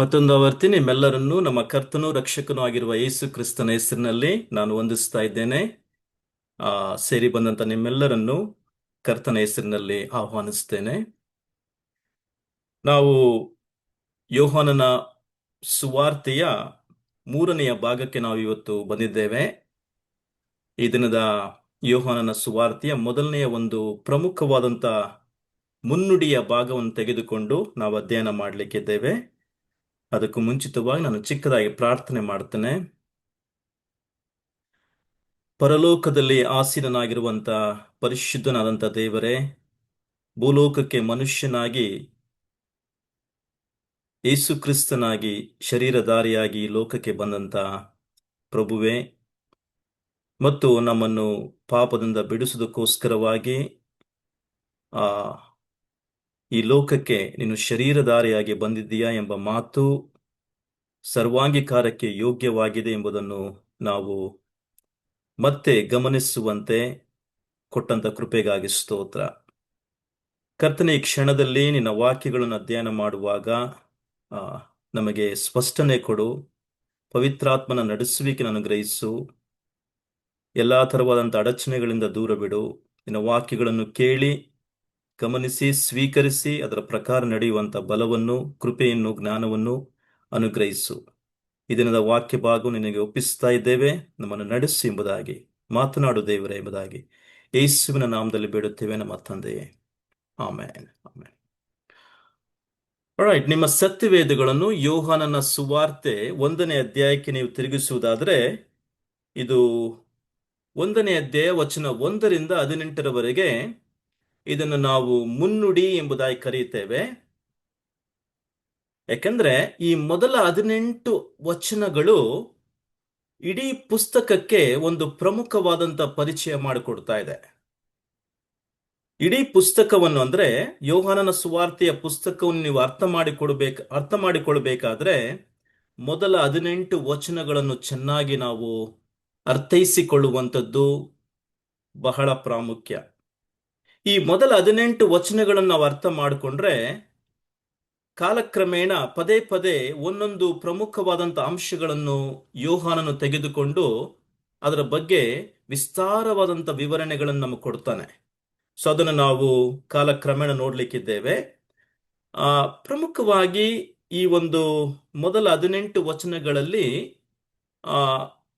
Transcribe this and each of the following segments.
ಮತ್ತೊಂದು ಆವರ್ತಿ ನಿಮ್ಮೆಲ್ಲರನ್ನೂ ನಮ್ಮ ಕರ್ತನೂ ರಕ್ಷಕನೂ ಆಗಿರುವ ಯೇಸು ಕ್ರಿಸ್ತನ ಹೆಸರಿನಲ್ಲಿ ನಾನು ವಂದಿಸ್ತಾ ಇದ್ದೇನೆ. ಸೇರಿ ಬಂದಂತ ನಿಮ್ಮೆಲ್ಲರನ್ನು ಕರ್ತನ ಹೆಸರಿನಲ್ಲಿ ಆಹ್ವಾನಿಸ್ತೇನೆ. ನಾವು ಯೋಹಾನನ ಸುವಾರ್ತೆಯ 3ನೆಯ ಭಾಗಕ್ಕೆ ನಾವು ಇವತ್ತು ಬಂದಿದ್ದೇವೆ. ಈ ದಿನದ ಯೋಹಾನನ ಸುವಾರ್ತೆಯ ಮೊದಲನೆಯ ಒಂದು ಪ್ರಮುಖವಾದಂತ ಮುನ್ನುಡಿಯ ಭಾಗವನ್ನು ತೆಗೆದುಕೊಂಡು ನಾವು ಅಧ್ಯಯನ ಮಾಡಲಿಕ್ಕಿದ್ದೇವೆ. ಅದಕ್ಕೂ ಮುಂಚಿತವಾಗಿ ನಾನು ಚಿಕ್ಕದಾಗಿ ಪ್ರಾರ್ಥನೆ ಮಾಡ್ತೇನೆ. ಪರಲೋಕದಲ್ಲಿ ಆಸೀನನಾಗಿರುವಂತ ಪರಿಶುದ್ಧನಾದಂಥ ದೇವರೇ, ಭೂಲೋಕಕ್ಕೆ ಮನುಷ್ಯನಾಗಿ ಯೇಸು ಕ್ರಿಸ್ತನಾಗಿ ಶರೀರಧಾರಿಯಾಗಿ ಲೋಕಕ್ಕೆ ಬಂದಂತ ಪ್ರಭುವೇ, ಮತ್ತು ನಮ್ಮನ್ನು ಪಾಪದಿಂದ ಬಿಡಿಸುವುದಕ್ಕೋಸ್ಕರವಾಗಿ ಆ ಈ ಲೋಕಕ್ಕೆ ನೀನು ಶರೀರಧಾರಿಯಾಗಿ ಬಂದಿದ್ದೀಯಾ ಎಂಬ ಮಾತು ಸರ್ವಾಂಗೀಕಾರಕ್ಕೆ ಯೋಗ್ಯವಾಗಿದೆ ಎಂಬುದನ್ನು ನಾವು ಮತ್ತೆ ಗಮನಿಸುವಂತೆ ಕೊಟ್ಟಂತ ಕೃಪೆಗಾಗಿ ಸ್ತೋತ್ರ. ಕರ್ತನೆ, ಈ ಕ್ಷಣದಲ್ಲಿ ನಿನ್ನ ವಾಕ್ಯಗಳನ್ನು ಅಧ್ಯಯನ ಮಾಡುವಾಗ ನಮಗೆ ಸ್ಪಷ್ಟನೆ ಕೊಡು, ಪವಿತ್ರಾತ್ಮನ ನಡೆಸುವಿಕೆಯನ್ನು ಅನುಗ್ರಹಿಸು, ಎಲ್ಲಾ ತರವಾದಂಥ ಅಡಚಣೆಗಳಿಂದ ದೂರ ಬಿಡು. ನಿನ್ನ ವಾಕ್ಯಗಳನ್ನು ಕೇಳಿ ಗಮನಿಸಿ ಸ್ವೀಕರಿಸಿ ಅದರ ಪ್ರಕಾರ ನಡೆಯುವಂಥ ಬಲವನ್ನು, ಕೃಪೆಯನ್ನು, ಜ್ಞಾನವನ್ನು ಅನುಗ್ರಹಿಸು. ಈ ದಿನದ ವಾಕ್ಯ ಭಾಗ ನಿನಗೆ ಒಪ್ಪಿಸ್ತಾ ಇದ್ದೇವೆ. ನಮ್ಮನ್ನು ನಡೆಸು ಎಂಬುದಾಗಿ, ಮಾತನಾಡು ದೇವರೇ ಎಂಬುದಾಗಿ ಯೇಸುವಿನ ನಾಮದಲ್ಲಿ ಬೇಡುತ್ತೇವೆ ನಮ್ಮ ತಂದೆಯೇ, ಆಮೇನ್. ಆಮೇನ್. ರೈಟ್, ನಿಮ್ಮ ಸತ್ಯವೇದಗಳನ್ನು ಯೋಹಾನನ ಸುವಾರ್ತೆ 1ನೇ ಅಧ್ಯಾಯಕ್ಕೆ ನೀವು ತಿರುಗಿಸುವುದಾದ್ರೆ, ಇದು 1ನೇ ಅಧ್ಯಾಯ ವಚನ 1ರಿಂದ 18ರವರೆಗೆ ಇದನ್ನು ನಾವು ಮುನ್ನುಡಿ ಎಂಬುದಾಗಿ ಕರೆಯುತ್ತೇವೆ. ಯಾಕಂದ್ರೆ ಈ ಮೊದಲ 18 ವಚನಗಳು ಇಡೀ ಪುಸ್ತಕಕ್ಕೆ ಒಂದು ಪ್ರಮುಖವಾದಂತ ಪರಿಚಯ ಮಾಡಿಕೊಡ್ತಾ ಇದೆ. ಇಡೀ ಪುಸ್ತಕವನ್ನು ಅಂದ್ರೆ ಯೋಹಾನನ ಸುವಾರ್ತೆಯ ಪುಸ್ತಕವನ್ನು ನೀವು ಅರ್ಥ ಮಾಡಿಕೊಳ್ಬೇಕಾದ್ರೆ ಮೊದಲ 18 ವಚನಗಳನ್ನು ಚೆನ್ನಾಗಿ ನಾವು ಅರ್ಥೈಸಿಕೊಳ್ಳುವಂಥದ್ದು ಬಹಳ ಪ್ರಾಮುಖ್ಯ. ಈ ಮೊದಲ 18 ವಚನಗಳನ್ನು ನಾವು ಅರ್ಥ ಮಾಡಿಕೊಂಡ್ರೆ ಕಾಲಕ್ರಮೇಣ ಪದೇ ಪದೇ ಒಂದೊಂದು ಪ್ರಮುಖವಾದಂಥ ಅಂಶಗಳನ್ನು ಯೋಹಾನನು ತೆಗೆದುಕೊಂಡು ಅದರ ಬಗ್ಗೆ ವಿಸ್ತಾರವಾದಂಥ ವಿವರಣೆಗಳನ್ನು ನಮಗೆ ಕೊಡ್ತಾನೆ. ಸೊ ಅದನ್ನು ನಾವು ಕಾಲಕ್ರಮೇಣ ನೋಡ್ಲಿಕ್ಕಿದ್ದೇವೆ. ಪ್ರಮುಖವಾಗಿ ಈ ಒಂದು ಮೊದಲ 18 ವಚನಗಳಲ್ಲಿ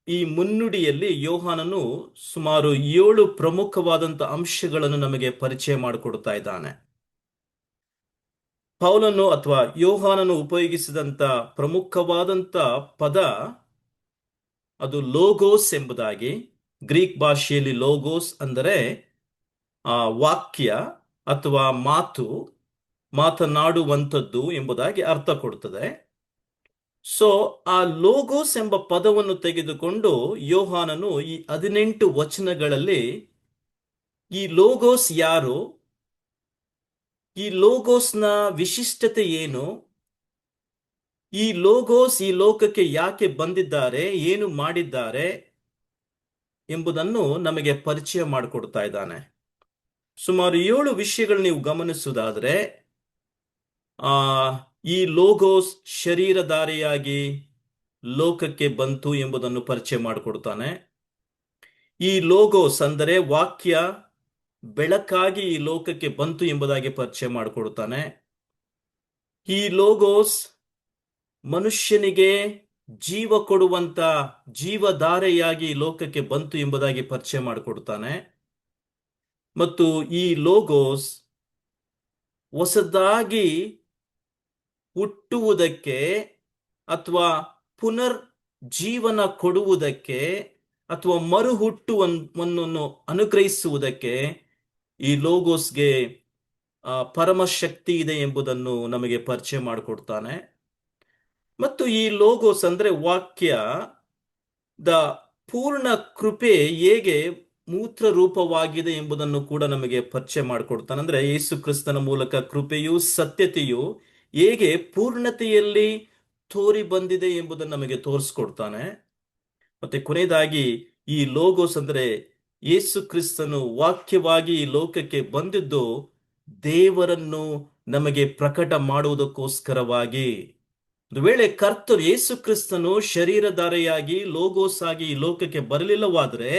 ಈ ಮುನ್ನುಡಿಯಲ್ಲಿ ಯೋಹಾನನು ಸುಮಾರು 7 ಪ್ರಮುಖವಾದಂಥ ಅಂಶಗಳನ್ನು ನಮಗೆ ಪರಿಚಯ ಮಾಡಿಕೊಡ್ತಾ ಇದ್ದಾನೆ. ಪೌಲನು ಅಥವಾ ಯೋಹಾನನು ಉಪಯೋಗಿಸಿದಂತ ಪ್ರಮುಖವಾದಂತ ಪದ ಅದು ಲೋಗೋಸ್ ಎಂಬುದಾಗಿ. ಗ್ರೀಕ್ ಭಾಷೆಯಲ್ಲಿ ಲೋಗೋಸ್ ಅಂದರೆ ವಾಕ್ಯ ಅಥವಾ ಮಾತನಾಡುವಂಥದ್ದು ಎಂಬುದಾಗಿ ಅರ್ಥ ಕೊಡುತ್ತದೆ. ಸೊ ಆ ಲೋಗೋಸ್ ಎಂಬ ಪದವನ್ನು ತೆಗೆದುಕೊಂಡು ಯೋಹಾನನು ಈ 18 ವಚನಗಳಲ್ಲಿ ಈ ಲೋಗೋಸ್ ಯಾರು, ಈ ಲೋಗೋಸ್ನ ವಿಶಿಷ್ಟತೆ ಏನು, ಈ ಲೋಗೋಸ್ ಈ ಲೋಕಕ್ಕೆ ಯಾಕೆ ಬಂದಿದ್ದಾರೆ, ಏನು ಮಾಡಿದ್ದಾರೆ ಎಂಬುದನ್ನು ನಮಗೆ ಪರಿಚಯ ಮಾಡಿಕೊಡ್ತಾ ಇದ್ದಾನೆ. ಸುಮಾರು 7 ವಿಷಯಗಳು ನೀವು ಗಮನಿಸುವುದಾದ್ರೆ, ಈ ಲೋಗೋಸ್ ಶರೀರಧಾರಿಯಾಗಿ ಲೋಕಕ್ಕೆ ಬಂತು ಎಂಬುದನ್ನು ಪರಿಚಯ ಮಾಡಿಕೊಡ್ತಾನೆ. ಈ ಲೋಗೋಸ್ ಅಂದರೆ ವಾಕ್ಯ ಬೆಳಕಾಗಿ ಈ ಲೋಕಕ್ಕೆ ಬಂತು ಎಂಬುದಾಗಿ ಪರಿಚಯ ಮಾಡಿಕೊಡುತ್ತಾನೆ. ಈ ಲೋಗೋಸ್ ಮನುಷ್ಯನಿಗೆ ಜೀವ ಕೊಡುವಂತ ಜೀವಧಾರೆಯಾಗಿ ಈ ಲೋಕಕ್ಕೆ ಬಂತು ಎಂಬುದಾಗಿ ಪರಿಚಯ ಮಾಡಿಕೊಡುತ್ತಾನೆ. ಮತ್ತು ಈ ಲೋಗೋಸ್ ಹೊಸದಾಗಿ ಹುಟ್ಟುವುದಕ್ಕೆ ಅಥವಾ ಪುನರ್ ಜೀವನ ಕೊಡುವುದಕ್ಕೆ ಅಥವಾ ಮರುಹುಟ್ಟುವನ್ನು ಅನುಗ್ರಹಿಸುವುದಕ್ಕೆ ಈ ಲೋಗೋಸ್ಗೆ ಪರಮಶಕ್ತಿ ಇದೆ ಎಂಬುದನ್ನು ನಮಗೆ ಪರಿಚಯ ಮಾಡಿಕೊಡ್ತಾನೆ. ಮತ್ತು ಈ ಲೋಗೋಸ್ ಅಂದ್ರೆ ವಾಕ್ಯದ ಪೂರ್ಣ ಕೃಪೆ ಹೇಗೆ ಮೂತ್ರ ರೂಪವಾಗಿದೆ ಎಂಬುದನ್ನು ಕೂಡ ನಮಗೆ ಪರಿಚಯ ಮಾಡಿಕೊಡ್ತಾನೆ. ಅಂದ್ರೆ ಯೇಸು ಕ್ರಿಸ್ತನ ಮೂಲಕ ಕೃಪೆಯು ಸತ್ಯತೆಯು ಹೇಗೆ ಪೂರ್ಣತೆಯಲ್ಲಿ ತೋರಿ ಬಂದಿದೆ ಎಂಬುದನ್ನು ನಮಗೆ ತೋರಿಸ್ಕೊಡ್ತಾನೆ. ಮತ್ತೆ ಕೊನೆಯದಾಗಿ ಈ ಲೋಗೋಸ್ ಅಂದ್ರೆ ಯೇಸು ಕ್ರಿಸ್ತನು ವಾಕ್ಯವಾಗಿ ಈ ಲೋಕಕ್ಕೆ ಬಂದಿದ್ದು ದೇವರನ್ನು ನಮಗೆ ಪ್ರಕಟ ಮಾಡುವುದಕ್ಕೋಸ್ಕರವಾಗಿ. ಒಂದು ವೇಳೆ ಕರ್ತರು ಯೇಸು ಕ್ರಿಸ್ತನು ಶರೀರಧಾರಿಯಾಗಿ ಲೋಗೋಸ್ ಆಗಿ ಈ ಲೋಕಕ್ಕೆ ಬರಲಿಲ್ಲವಾದರೆ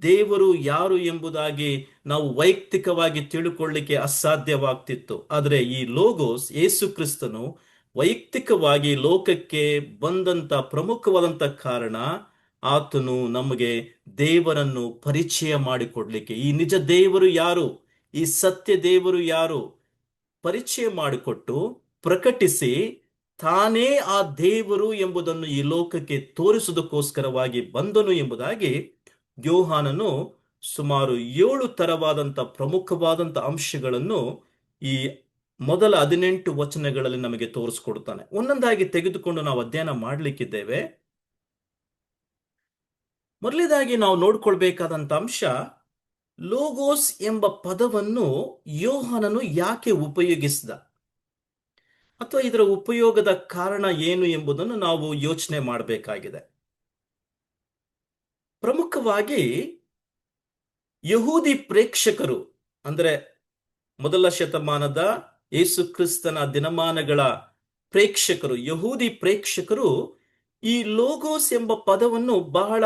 ದೇವರು ಯಾರು ಎಂಬುದಾಗಿ ನಾವು ವೈಯಕ್ತಿಕವಾಗಿ ತಿಳುಕೊಳ್ಳಿಕ್ಕೆ ಅಸಾಧ್ಯವಾಗ್ತಿತ್ತು. ಆದರೆ ಈ ಲೋಗೋಸ್ ಯೇಸು ಕ್ರಿಸ್ತನು ವೈಯಕ್ತಿಕವಾಗಿ ಲೋಕಕ್ಕೆ ಬಂದಂತ ಪ್ರಮುಖವಾದಂತ ಕಾರಣ, ಆತನು ನಮಗೆ ದೇವರನ್ನು ಪರಿಚಯ ಮಾಡಿಕೊಡ್ಲಿಕ್ಕೆ, ಈ ನಿಜ ದೇವರು ಯಾರು, ಈ ಸತ್ಯ ದೇವರು ಯಾರು ಪರಿಚಯ ಮಾಡಿಕೊಟ್ಟು ಪ್ರಕಟಿಸಿ ತಾನೇ ಆ ದೇವರು ಎಂಬುದನ್ನು ಈ ಲೋಕಕ್ಕೆ ತೋರಿಸುವುದಕ್ಕೋಸ್ಕರವಾಗಿ ಬಂದನು ಎಂಬುದಾಗಿ ಯೋಹಾನನು ಸುಮಾರು 7 ತರವಾದಂತ ಪ್ರಮುಖವಾದಂತ ಅಂಶಗಳನ್ನು ಈ ಮೊದಲ 18 ವಚನಗಳಲ್ಲಿ ನಮಗೆ ತೋರಿಸ್ಕೊಡ್ತಾನೆ. ಒಂದೊಂದಾಗಿ ತೆಗೆದುಕೊಂಡು ನಾವು ಅಧ್ಯಯನ ಮಾಡಲಿಕ್ಕಿದ್ದೇವೆ. ಮೊದಲನೇದಾಗಿ ನಾವು ನೋಡ್ಕೊಳ್ಬೇಕಾದಂತ ಅಂಶ, ಲೋಗೋಸ್ ಎಂಬ ಪದವನ್ನು ಯೋಹಾನನು ಯಾಕೆ ಉಪಯೋಗಿಸಿದ, ಅಥವಾ ಇದರ ಉಪಯೋಗದ ಕಾರಣ ಏನು ಎಂಬುದನ್ನು ನಾವು ಯೋಚನೆ ಮಾಡಬೇಕಾಗಿದೆ. ಪ್ರಮುಖವಾಗಿ ಯಹೂದಿ ಪ್ರೇಕ್ಷಕರು, ಅಂದರೆ ಮೊದಲ ಶತಮಾನದ ಯೇಸು ಕ್ರಿಸ್ತನ ದಿನಮಾನಗಳ ಪ್ರೇಕ್ಷಕರು, ಯಹೂದಿ ಪ್ರೇಕ್ಷಕರು ಈ ಲೋಗೋಸ್ ಎಂಬ ಪದವನ್ನು ಬಹಳ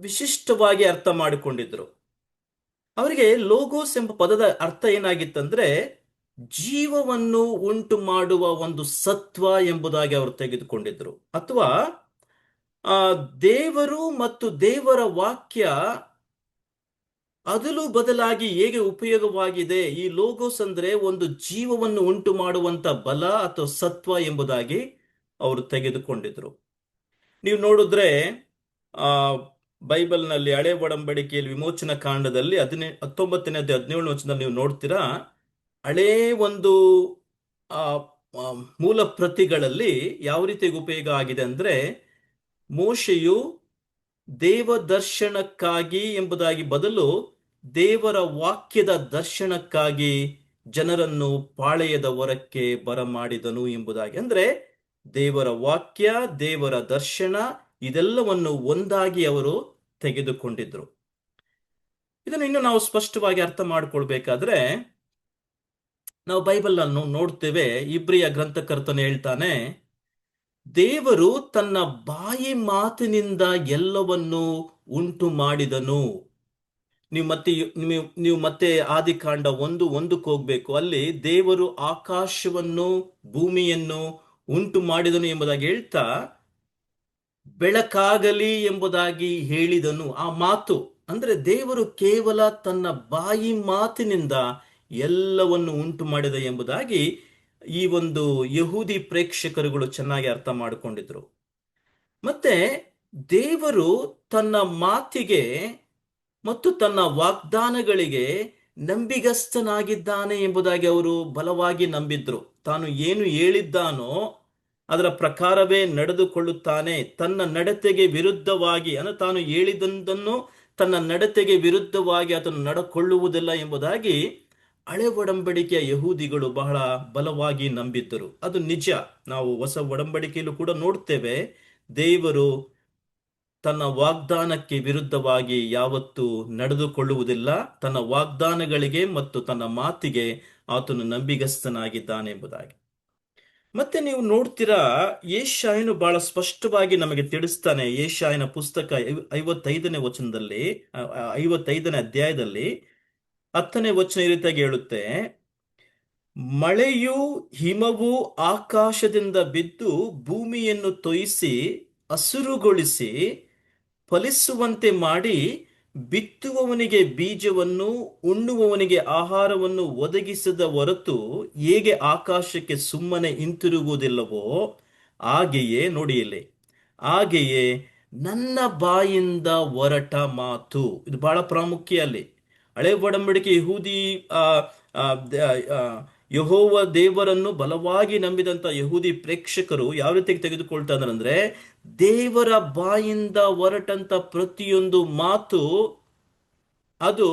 ವಿಶಿಷ್ಟವಾಗಿ ಅರ್ಥ ಮಾಡಿಕೊಂಡಿದ್ರು. ಅವರಿಗೆ ಲೋಗೋಸ್ ಎಂಬ ಪದದ ಅರ್ಥ ಏನಾಗಿತ್ತಂದ್ರೆ ಜೀವವನ್ನು ಉಂಟು ಮಾಡುವ ಒಂದು ಸತ್ವ ಎಂಬುದಾಗಿ ಅವರು ತೆಗೆದುಕೊಂಡಿದ್ರು. ಅಥವಾ ದೇವರು ಮತ್ತು ದೇವರ ವಾಕ್ಯ ಅದಲು ಬದಲಾಗಿ ಹೇಗೆ ಉಪಯೋಗವಾಗಿದೆ, ಈ ಲೋಗೋಸ್ ಅಂದ್ರೆ ಒಂದು ಜೀವವನ್ನು ಉಂಟು ಮಾಡುವಂತ ಬಲ ಅಥವಾ ಸತ್ವ ಎಂಬುದಾಗಿ ಅವರು ತೆಗೆದುಕೊಂಡಿದ್ರು. ನೀವು ನೋಡಿದ್ರೆ ಬೈಬಲ್ನಲ್ಲಿ ಹಳೆ ಒಡಂಬಡಿಕೆಯಲ್ಲಿ ವಿಮೋಚನಾ ಕಾಂಡದಲ್ಲಿ 19ನೇ 17ನೇ ವಚನದಲ್ಲಿ ನೀವು ನೋಡ್ತೀರಾ, ಹಳೇ ಒಂದು ಮೂಲ ಪ್ರತಿಗಳಲ್ಲಿ ಯಾವ ರೀತಿಯಾಗಿ ಉಪಯೋಗ ಆಗಿದೆ ಅಂದ್ರೆ, ಮೋಶೆಯು ದೇವ ದರ್ಶನಕ್ಕಾಗಿ ಎಂಬುದಾಗಿ ಬದಲು ದೇವರ ವಾಕ್ಯದ ದರ್ಶನಕ್ಕಾಗಿ ಜನರನ್ನು ಪಾಳೆಯದ ಹೊರಕ್ಕೆ ಬರಮಾಡಿದನು ಎಂಬುದಾಗಿ. ಅಂದ್ರೆ ದೇವರ ವಾಕ್ಯ, ದೇವರ ದರ್ಶನ ಇದೆಲ್ಲವನ್ನು ಒಂದಾಗಿ ಅವರು ತೆಗೆದುಕೊಂಡಿದ್ರು. ಇದನ್ನು ಇನ್ನು ನಾವು ಸ್ಪಷ್ಟವಾಗಿ ಅರ್ಥ ಮಾಡಿಕೊಳ್ಬೇಕಾದ್ರೆ ನಾವು ಬೈಬಲ್ ಅನ್ನು ನೋಡ್ತೇವೆ. ಇಬ್ರಿಯ ಗ್ರಂಥಕರ್ತನು ಹೇಳ್ತಾನೆ, ದೇವರು ತನ್ನ ಬಾಯಿ ಮಾತಿನಿಂದ ಎಲ್ಲವನ್ನು ಉಂಟು ಮಾಡಿದನು. ನೀವು ಮತ್ತೆ ಆದಿಕಾಂಡ 1:1 ಹೋಗ್ಬೇಕು. ಅಲ್ಲಿ ದೇವರು ಆಕಾಶವನ್ನು ಭೂಮಿಯನ್ನು ಉಂಟು ಮಾಡಿದನು ಎಂಬುದಾಗಿ ಹೇಳ್ತಾ ಬೆಳಕಾಗಲಿ ಎಂಬುದಾಗಿ ಹೇಳಿದನು. ಆ ಮಾತು ಅಂದ್ರೆ ದೇವರು ಕೇವಲ ತನ್ನ ಬಾಯಿ ಮಾತಿನಿಂದ ಎಲ್ಲವನ್ನು ಉಂಟು ಮಾಡಿದ ಎಂಬುದಾಗಿ ಈ ಒಂದು ಯಹೂದಿ ಪ್ರೇಕ್ಷಕರುಗಳು ಚೆನ್ನಾಗಿ ಅರ್ಥ ಮಾಡಿಕೊಂಡಿದ್ರು. ಮತ್ತೆ ದೇವರು ತನ್ನ ಮಾತಿಗೆ ಮತ್ತು ತನ್ನ ವಾಗ್ದಾನಗಳಿಗೆ ನಂಬಿಗಸ್ತನಾಗಿದ್ದಾನೆ ಎಂಬುದಾಗಿ ಅವರು ಬಲವಾಗಿ ನಂಬಿದ್ರು. ತಾನು ಏನು ಹೇಳಿದ್ದಾನೋ ಅದರ ಪ್ರಕಾರವೇ ನಡೆದುಕೊಳ್ಳುತ್ತಾನೆ. ತನ್ನ ನಡತೆಗೆ ವಿರುದ್ಧವಾಗಿ, ಅಂದ್ರೆ ತಾನು ಹೇಳಿದಂದನ್ನು ತನ್ನ ನಡತೆಗೆ ವಿರುದ್ಧವಾಗಿ ಆತನು ನಡಕೊಳ್ಳುವುದಿಲ್ಲ ಎಂಬುದಾಗಿ ಹಳೆ ಒಡಂಬಡಿಕೆಯ ಯಹೂದಿಗಳು ಬಹಳ ಬಲವಾಗಿ ನಂಬಿದ್ದರು. ಅದು ನಿಜ. ನಾವು ಹೊಸ ಒಡಂಬಡಿಕೆಯಲ್ಲೂ ಕೂಡ ನೋಡ್ತೇವೆ, ದೇವರು ತನ್ನ ವಾಗ್ದಾನಕ್ಕೆ ವಿರುದ್ಧವಾಗಿ ಯಾವತ್ತೂ ನಡೆದುಕೊಳ್ಳುವುದಿಲ್ಲ. ತನ್ನ ವಾಗ್ದಾನಗಳಿಗೆ ಮತ್ತು ತನ್ನ ಮಾತಿಗೆ ಆತನು ನಂಬಿಗಸ್ತನಾಗಿದ್ದಾನೆ ಎಂಬುದಾಗಿ. ಮತ್ತೆ ನೀವು ನೋಡ್ತೀರಾ, ಯೆಶಾಯನು ಬಹಳ ಸ್ಪಷ್ಟವಾಗಿ ನಮಗೆ ತಿಳಿಸ್ತಾನೆ. ಯೆಶಾಯನ ಪುಸ್ತಕ 55ನೇ ವಚನದಲ್ಲಿ, 55ನೇ ಅಧ್ಯಾಯದಲ್ಲಿ 10ನೇ ವಚನ ಈ ರೀತಿಯಾಗಿ ಹೇಳುತ್ತೆ, ಮಳೆಯು ಹಿಮವು ಆಕಾಶದಿಂದ ಬಿದ್ದು ಭೂಮಿಯನ್ನು ತೊಯಿಸಿ ಹಸುರುಗೊಳಿಸಿ ಫಲಿಸುವಂತೆ ಮಾಡಿ ಬಿತ್ತುವವನಿಗೆ ಬೀಜವನ್ನು ಉಣ್ಣುವವನಿಗೆ ಆಹಾರವನ್ನು ಒದಗಿಸದ ಹೊರತು ಹೇಗೆ ಆಕಾಶಕ್ಕೆ ಸುಮ್ಮನೆ ಹಿಂತಿರುಗುವುದಿಲ್ಲವೋ ಹಾಗೆಯೇ, ನೋಡಿ ಇಲ್ಲಿ, ಹಾಗೆಯೇ ನನ್ನ ಬಾಯಿಂದ ಹೊರಟ ಮಾತು. ಇದು ಬಹಳ ಪ್ರಾಮುಖ್ಯ. ಅಲ್ಲಿ ಹಳೆ ಒಡಂಬಡಿಕೆ ಯಹೂದಿ ಯೆಹೋವ ದೇವರನ್ನು ಬಲವಾಗಿ ನಂಬಿದಂತ ಯಹೂದಿ ಪ್ರೇಕ್ಷಕರು ಯಾವ ರೀತಿಯಾಗಿ ತೆಗೆದುಕೊಳ್ತಾ ಇದ್ದಾರೆ ಅಂದ್ರೆ, ದೇವರ ಬಾಯಿಂದ ಹೊರಟಂತ ಪ್ರತಿಯೊಂದು ಮಾತು ಅದು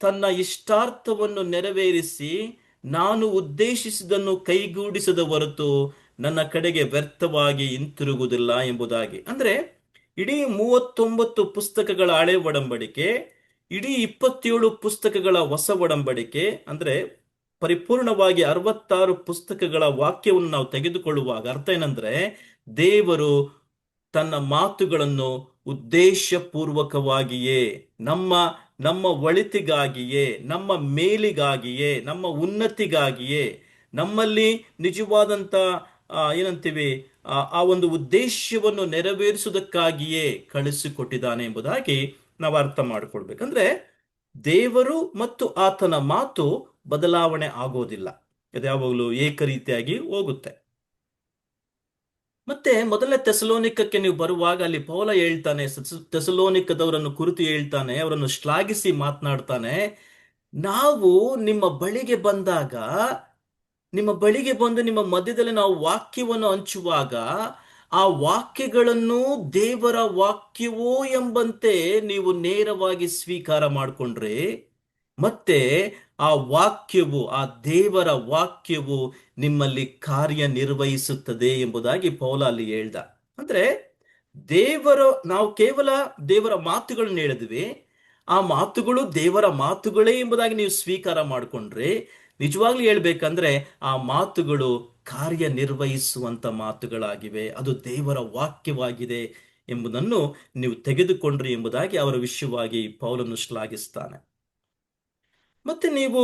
ತನ್ನ ಇಷ್ಟಾರ್ಥವನ್ನು ನೆರವೇರಿಸಿ ನಾನು ಉದ್ದೇಶಿಸಿದನ್ನು ಕೈಗೂಡಿಸದ ಹೊರತು ನನ್ನ ಕಡೆಗೆ ವ್ಯರ್ಥವಾಗಿ ಹಿಂತಿರುಗುವುದಿಲ್ಲ ಎಂಬುದಾಗಿ. ಅಂದ್ರೆ ಇಡೀ 39 ಪುಸ್ತಕಗಳ ಹಳೆ ಒಡಂಬಡಿಕೆ, ಇಡೀ 27 ಪುಸ್ತಕಗಳ ಹೊಸ ಒಡಂಬಡಿಕೆ, ಅಂದ್ರೆ ಪರಿಪೂರ್ಣವಾಗಿ 66 ಪುಸ್ತಕಗಳ ವಾಕ್ಯವನ್ನು ನಾವು ತೆಗೆದುಕೊಳ್ಳುವಾಗ ಅರ್ಥ ಏನಂದ್ರೆ, ದೇವರು ತನ್ನ ಮಾತುಗಳನ್ನು ಉದ್ದೇಶಪೂರ್ವಕವಾಗಿಯೇ ನಮ್ಮ ನಮ್ಮ ಒಳಿತಿಗಾಗಿಯೇ, ನಮ್ಮ ಮೇಲಿಗಾಗಿಯೇ, ನಮ್ಮ ಉನ್ನತಿಗಾಗಿಯೇ, ನಮ್ಮಲ್ಲಿ ನಿಜವಾದಂತ ಏನಂತೀವಿ, ಆ ಒಂದು ಉದ್ದೇಶವನ್ನು ನೆರವೇರಿಸುವುದಕ್ಕಾಗಿಯೇ ಕಳಿಸಿಕೊಟ್ಟಿದ್ದಾನೆ ಎಂಬುದಾಗಿ ನಾವು ಅರ್ಥ ಮಾಡಿಕೊಳ್ಬೇಕಂದ್ರೆ, ದೇವರು ಮತ್ತು ಆತನ ಮಾತು ಬದಲಾವಣೆ ಆಗೋದಿಲ್ಲ. ಅದು ಯಾವಾಗಲೂ ಏಕರೀತಿಯಾಗಿ ಹೋಗುತ್ತೆ. ಮತ್ತೆ ಮೊದಲನೇ ತೆಸಲೋನಿಕಕ್ಕೆ ನೀವು ಬರುವಾಗ ಅಲ್ಲಿ ಪೌಲ ಹೇಳ್ತಾನೆ, ತೆಸಲೋನಿಕದವರನ್ನು ಕುರಿತು ಹೇಳ್ತಾನೆ, ಅವರನ್ನು ಶ್ಲಾಘಿಸಿ ಮಾತನಾಡ್ತಾನೆ. ನಾವು ನಿಮ್ಮ ಬಳಿಗೆ ಬಂದು ನಿಮ್ಮ ಮಧ್ಯದಲ್ಲಿ ನಾವು ವಾಕ್ಯವನ್ನು ಹಂಚುವಾಗ ಆ ವಾಕ್ಯಗಳನ್ನು ದೇವರ ವಾಕ್ಯವೋ ಎಂಬಂತೆ ನೀವು ನೇರವಾಗಿ ಸ್ವೀಕಾರ ಮಾಡಿಕೊಂಡ್ರೆ, ಮತ್ತೆ ಆ ವಾಕ್ಯವು, ಆ ದೇವರ ವಾಕ್ಯವು ನಿಮ್ಮಲ್ಲಿ ಕಾರ್ಯನಿರ್ವಹಿಸುತ್ತದೆ ಎಂಬುದಾಗಿ ಪೌಲ ಅಲ್ಲಿ ಹೇಳ್ದ. ಅಂದ್ರೆ ನಾವು ಕೇವಲ ದೇವರ ಮಾತುಗಳನ್ನ ಹೇಳಿದ್ವಿ, ಆ ಮಾತುಗಳು ದೇವರ ಮಾತುಗಳೇ ಎಂಬುದಾಗಿ ನೀವು ಸ್ವೀಕಾರ ಮಾಡಿಕೊಂಡ್ರೆ, ನಿಜವಾಗ್ಲೂ ಹೇಳ್ಬೇಕಂದ್ರೆ ಆ ಮಾತುಗಳು ಕಾರ್ಯನಿರ್ವಹಿಸುವಂತ ಮಾತುಗಳಾಗಿವೆ, ಅದು ದೇವರ ವಾಕ್ಯವಾಗಿದೆ ಎಂಬುದನ್ನು ನೀವು ತೆಗೆದುಕೊಂಡ್ರಿ ಎಂಬುದಾಗಿ ಅವರ ವಿಷಯವಾಗಿ ಪೌಲನು ಶ್ಲಾಘಿಸ್ತಾನೆ. ಮತ್ತೆ ನೀವು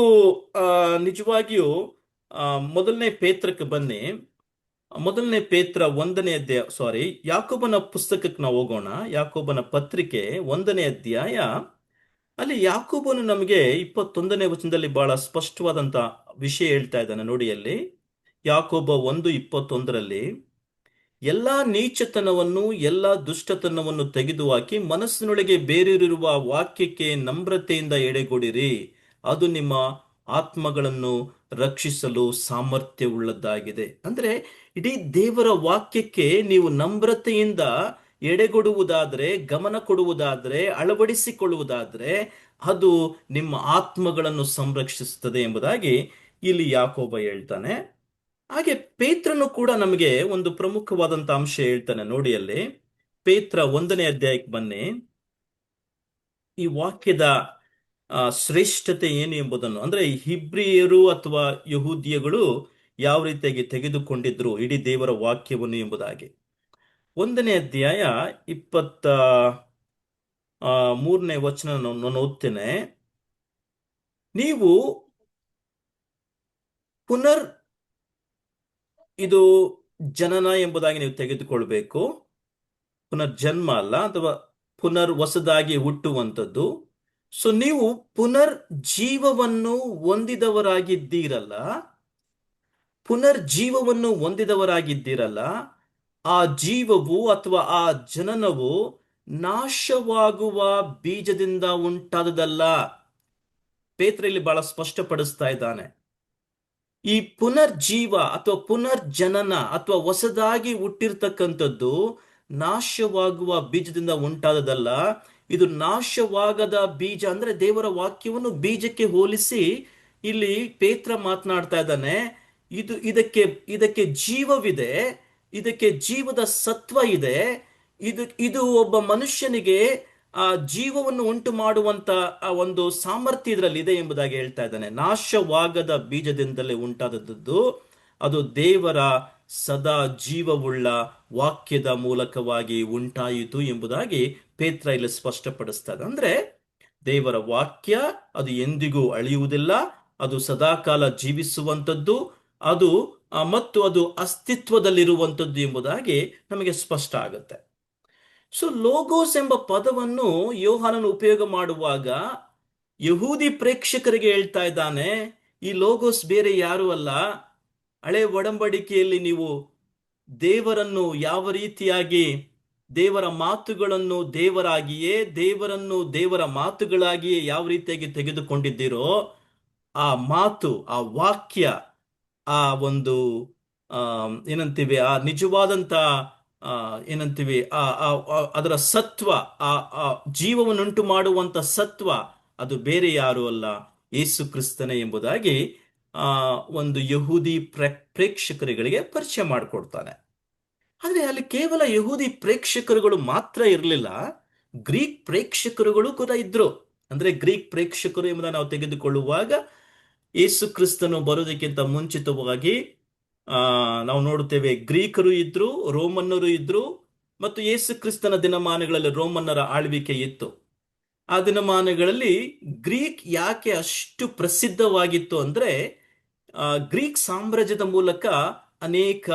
ನಿಜವಾಗಿಯೂ ಮೊದಲನೇ ಪೇತ್ರಕ್ಕೆ ಬನ್ನಿ. ಮೊದಲನೇ ಪೇತ್ರ 1ನೇ ಅಧ್ಯಾಯ, ಯಾಕೋಬನ ಪುಸ್ತಕಕ್ಕೆ ನಾವು ಹೋಗೋಣ. ಯಾಕೋಬನ ಪತ್ರಿಕೆ 1ನೇ ಅಧ್ಯಾಯ, ಅಲ್ಲಿ ಯಾಕೋಬನು ನಮಗೆ 21ನೇ ವಚನದಲ್ಲಿ ಬಹಳ ಸ್ಪಷ್ಟವಾದಂತ ವಿಷಯ ಹೇಳ್ತಾ ಇದ್ದಾನೆ. ನೋಡಿ ಅಲ್ಲಿ ಯಾಕೋಬ 1:21, ಎಲ್ಲಾ ನೀಚತನವನ್ನು ಎಲ್ಲಾ ದುಷ್ಟತನವನ್ನು ತೆಗೆದುಹಾಕಿ ಮನಸ್ಸಿನೊಳಗೆ ಬೇರೂರಿರುವ ವಾಕ್ಯಕ್ಕೆ ನಮ್ರತೆಯಿಂದ ಎಡೆಗೊಡಿರಿ, ಅದು ನಿಮ್ಮ ಆತ್ಮಗಳನ್ನು ರಕ್ಷಿಸಲು ಸಾಮರ್ಥ್ಯವುಳ್ಳದ್ದಾಗಿದೆ. ಅಂದ್ರೆ ಇಡೀ ದೇವರ ವಾಕ್ಯಕ್ಕೆ ನೀವು ನಮ್ರತೆಯಿಂದ ಎಡೆಗೊಡುವುದಾದ್ರೆ, ಗಮನ ಕೊಡುವುದಾದ್ರೆ, ಅಳವಡಿಸಿಕೊಳ್ಳುವುದಾದ್ರೆ, ಅದು ನಿಮ್ಮ ಆತ್ಮಗಳನ್ನು ಸಂರಕ್ಷಿಸುತ್ತದೆ ಎಂಬುದಾಗಿ ಇಲ್ಲಿ ಯಾಕೋಬ ಹೇಳ್ತಾನೆ. ಹಾಗೆ ಪೇತ್ರನು ಕೂಡ ನಮಗೆ ಒಂದು ಪ್ರಮುಖವಾದಂತ ಅಂಶ ಹೇಳ್ತಾನೆ. ನೋಡಿ ಅಲ್ಲಿ ಪೇತ್ರ 1ನೇ ಅಧ್ಯಾಯಕ್ಕೆ ಬನ್ನಿ. ಈ ವಾಕ್ಯದ ಶ್ರೇಷ್ಠತೆ ಏನು ಎಂಬುದನ್ನು, ಅಂದ್ರೆ ಹಿಬ್ರಿಯರು ಅಥವಾ ಯಹೂದಿಯಗಳು ಯಾವ ರೀತಿಯಾಗಿ ತೆಗೆದುಕೊಂಡಿದ್ರು ಇಡೀ ದೇವರ ವಾಕ್ಯವನ್ನು ಎಂಬುದಾಗಿ. 1ನೇ ಅಧ್ಯಾಯ 23ನೇ ವಚನ ನಾನು ಓದ್ತೇನೆ. ನೀವು ಇದು ಜನನ ಎಂಬುದಾಗಿ ನೀವು ತೆಗೆದುಕೊಳ್ಬೇಕು. ಪುನರ್ಜನ್ಮ ಅಲ್ಲ, ಅಥವಾ ಹೊಸದಾಗಿ ಹುಟ್ಟುವಂಥದ್ದು. ಸೊ ನೀವು ಪುನರ್ಜೀವವನ್ನು ಹೊಂದಿದವರಾಗಿದ್ದೀರಲ್ಲ, ಆ ಜೀವವು ಅಥವಾ ಆ ಜನನವು ನಾಶವಾಗುವ ಬೀಜದಿಂದ ಉಂಟಾದದಲ್ಲ. ಪೇತ್ರ ಇಲ್ಲಿ ಬಹಳ ಸ್ಪಷ್ಟಪಡಿಸ್ತಾ ಇದ್ದಾನೆ. ಈ ಪುನರ್ಜೀವ ಅಥವಾ ಪುನರ್ಜನನ ಅಥವಾ ಹೊಸದಾಗಿ ಹುಟ್ಟಿರ್ತಕ್ಕಂಥದ್ದು ನಾಶವಾಗುವ ಬೀಜದಿಂದ ಉಂಟಾದದಲ್ಲ. ಇದು ನಾಶವಾಗದ ಬೀಜ, ಅಂದ್ರೆ ದೇವರ ವಾಕ್ಯವನ್ನು ಬೀಜಕ್ಕೆ ಹೋಲಿಸಿ ಇಲ್ಲಿ ಪೇತ್ರ ಮಾತನಾಡ್ತಾ ಇದ್ದಾನೆ. ಇದಕ್ಕೆ ಜೀವವಿದೆ, ಇದಕ್ಕೆ ಜೀವದ ಸತ್ವ ಇದೆ. ಇದು ಒಬ್ಬ ಮನುಷ್ಯನಿಗೆ ಆ ಜೀವವನ್ನು ಉಂಟು ಮಾಡುವಂತ ಒಂದು ಸಾಮರ್ಥ್ಯ ಇದರಲ್ಲಿ ಇದೆ ಎಂಬುದಾಗಿ ಹೇಳ್ತಾ ಇದ್ದಾನೆ. ನಾಶವಾಗದ ಬೀಜದಿಂದಲೇ ಉಂಟಾದದ್ದು, ಅದು ದೇವರ ಸದಾ ಜೀವವುಳ್ಳ ವಾಕ್ಯದ ಮೂಲಕವಾಗಿ ಉಂಟಾಯಿತು ಎಂಬುದಾಗಿ ಪೇತ್ರ ಇಲ್ಲಿ ಸ್ಪಷ್ಟಪಡಿಸ್ತಾ ಇದೆ. ಅಂದ್ರೆ ದೇವರ ವಾಕ್ಯ ಅದು ಎಂದಿಗೂ ಅಳಿಯುವುದಿಲ್ಲ, ಅದು ಸದಾಕಾಲ ಜೀವಿಸುವಂಥದ್ದು, ಮತ್ತು ಅದು ಅಸ್ತಿತ್ವದಲ್ಲಿರುವಂಥದ್ದು ಎಂಬುದಾಗಿ ನಮಗೆ ಸ್ಪಷ್ಟ ಆಗುತ್ತೆ. ಸೊ ಲೋಗೋಸ್ ಎಂಬ ಪದವನ್ನು ಯೋಹಾನನು ಉಪಯೋಗ ಮಾಡುವಾಗ ಯಹೂದಿ ಪ್ರೇಕ್ಷಕರಿಗೆ ಹೇಳ್ತಾ ಇದ್ದಾನೆ, ಈ ಲೋಗೋಸ್ ಬೇರೆ ಯಾರು ಅಲ್ಲ. ಹಳೆ ಒಡಂಬಡಿಕೆಯಲ್ಲಿ ನೀವು ದೇವರನ್ನು ಯಾವ ರೀತಿಯಾಗಿ, ದೇವರ ಮಾತುಗಳನ್ನು ದೇವರಾಗಿಯೇ, ದೇವರನ್ನು ದೇವರ ಮಾತುಗಳಾಗಿಯೇ ಯಾವ ರೀತಿಯಾಗಿ ತೆಗೆದುಕೊಂಡಿದ್ದೀರೋ, ಆ ಮಾತು, ಆ ವಾಕ್ಯ, ಆ ಒಂದು ಏನಂತೀವಿ, ಆ ನಿಜವಾದಂತ ಏನಂತೀವಿ, ಅದರ ಸತ್ವ, ಆ ಜೀವವನ್ನುಂಟು ಮಾಡುವಂತ ಸತ್ವ, ಅದು ಬೇರೆ ಯಾರು ಅಲ್ಲ, ಯೇಸು ಕ್ರಿಸ್ತನೇ ಎಂಬುದಾಗಿ ಒಂದು ಯಹೂದಿ ಪ್ರೇಕ್ಷಕರುಗಳಿಗೆ ಪರಿಚಯ ಮಾಡಿಕೊಡ್ತಾನೆ. ಆದ್ರೆ ಅಲ್ಲಿ ಕೇವಲ ಯಹೂದಿ ಪ್ರೇಕ್ಷಕರುಗಳು ಮಾತ್ರ ಇರಲಿಲ್ಲ, ಗ್ರೀಕ್ ಪ್ರೇಕ್ಷಕರುಗಳು ಕೂಡ ಇದ್ರು. ಅಂದ್ರೆ ಗ್ರೀಕ್ ಪ್ರೇಕ್ಷಕರು ಎಂಬುದನ್ನು ನಾವು ತೆಗೆದುಕೊಳ್ಳುವಾಗ ಯೇಸು ಕ್ರಿಸ್ತನು ಬರೋದಕ್ಕಿಂತ ಮುಂಚಿತವಾಗಿ ನಾವು ನೋಡುತ್ತೇವೆ, ಗ್ರೀಕರು ಇದ್ರು, ರೋಮನ್ನರು ಇದ್ರು, ಮತ್ತು ಯೇಸು ಕ್ರಿಸ್ತನ ದಿನಮಾನಗಳಲ್ಲಿ ರೋಮನ್ನರ ಆಳ್ವಿಕೆ ಇತ್ತು. ಆ ದಿನಮಾನಗಳಲ್ಲಿ ಗ್ರೀಕ್ ಯಾಕೆ ಅಷ್ಟು ಪ್ರಸಿದ್ಧವಾಗಿತ್ತು ಅಂದ್ರೆ, ಗ್ರೀಕ್ ಸಾಮ್ರಾಜ್ಯದ ಮೂಲಕ ಅನೇಕ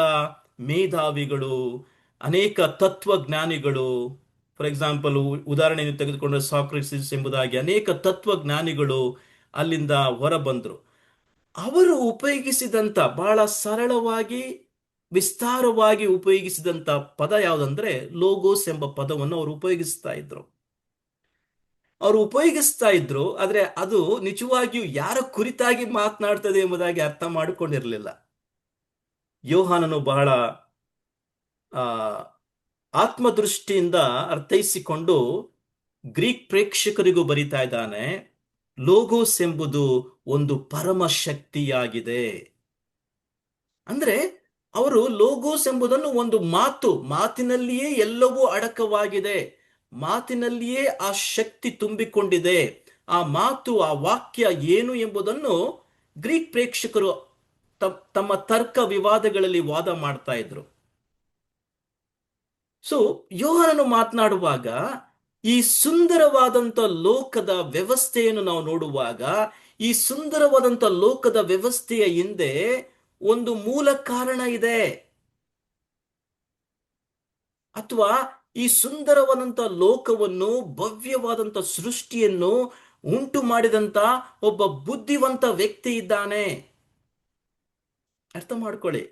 ಮೇಧಾವಿಗಳು, ಅನೇಕ ತತ್ವಜ್ಞಾನಿಗಳು, ಫಾರ್ ಎಕ್ಸಾಂಪಲ್ ಉದಾಹರಣೆಯನ್ನು ತೆಗೆದುಕೊಂಡ್ರೆ ಸಾಕ್ರೆಟಿಸ್ ಎಂಬುದಾಗಿ ಅನೇಕ ತತ್ವಜ್ಞಾನಿಗಳು ಅಲ್ಲಿಂದ ಹೊರಬಂದ್ರು. ಅವರು ಉಪಯೋಗಿಸಿದಂತ ಬಹಳ ಸರಳವಾಗಿ ವಿಸ್ತಾರವಾಗಿ ಉಪಯೋಗಿಸಿದಂತ ಪದ ಯಾವುದಂದ್ರೆ ಲೋಗೋಸ್ ಎಂಬ ಪದವನ್ನು ಅವರು ಉಪಯೋಗಿಸ್ತಾ ಇದ್ರು. ಆದ್ರೆ ಅದು ನಿಜವಾಗಿಯೂ ಯಾರ ಕುರಿತಾಗಿ ಮಾತನಾಡ್ತದೆ ಎಂಬುದಾಗಿ ಅರ್ಥ ಮಾಡಿಕೊಂಡಿರಲಿಲ್ಲ. ಯೋಹಾನನು ಬಹಳ ಆ ಆತ್ಮದೃಷ್ಟಿಯಿಂದ ಅರ್ಥೈಸಿಕೊಂಡು ಗ್ರೀಕ್ ಪ್ರೇಕ್ಷಕರಿಗೂ ಬರಿತಾ ಇದ್ದಾನೆ, ಲೋಗೋಸ್ ಎಂಬುದು ಒಂದು ಪರಮ ಶಕ್ತಿಯಾಗಿದೆ. ಅಂದ್ರೆ ಅವರು ಲೋಗೋಸ್ ಎಂಬುದನ್ನು ಒಂದು ಮಾತಿನಲ್ಲಿಯೇ ಎಲ್ಲವೂ ಅಡಕವಾಗಿದೆ, ಮಾತಿನಲ್ಲಿಯೇ ಆ ಶಕ್ತಿ ತುಂಬಿಕೊಂಡಿದೆ, ಆ ಮಾತು, ಆ ವಾಕ್ಯ ಏನು ಎಂಬುದನ್ನು ಗ್ರೀಕ್ ಪ್ರೇಕ್ಷಕರು ತಮ್ಮ ತರ್ಕ ವಿವಾದಗಳಲ್ಲಿ ವಾದ ಮಾಡ್ತಾ ಇದ್ರು. ಸೊ ಯೋಹಾನನು ಮಾತನಾಡುವಾಗ ಈ ಸುಂದರವಾದಂತ ಲೋಕದ ವ್ಯವಸ್ಥೆಯನ್ನು ನಾವು ನೋಡುವಾಗ, ಈ ಸುಂದರವಾದಂತ ಲೋಕದ ವ್ಯವಸ್ಥೆಯ ಹಿಂದೆ ಒಂದು ಮೂಲ ಕಾರಣ ಇದೆ, ಅಥವಾ ಈ ಸುಂದರವಾದಂತ ಲೋಕವನ್ನು, ಭವ್ಯವಾದಂತ ಸೃಷ್ಟಿಯನ್ನು ಉಂಟು ಮಾಡಿದಂತ ಒಬ್ಬ ಬುದ್ಧಿವಂತ ವ್ಯಕ್ತಿ ಇದ್ದಾನೆ. ಅರ್ಥ ಮಾಡ್ಕೊಳ್ಳಿ,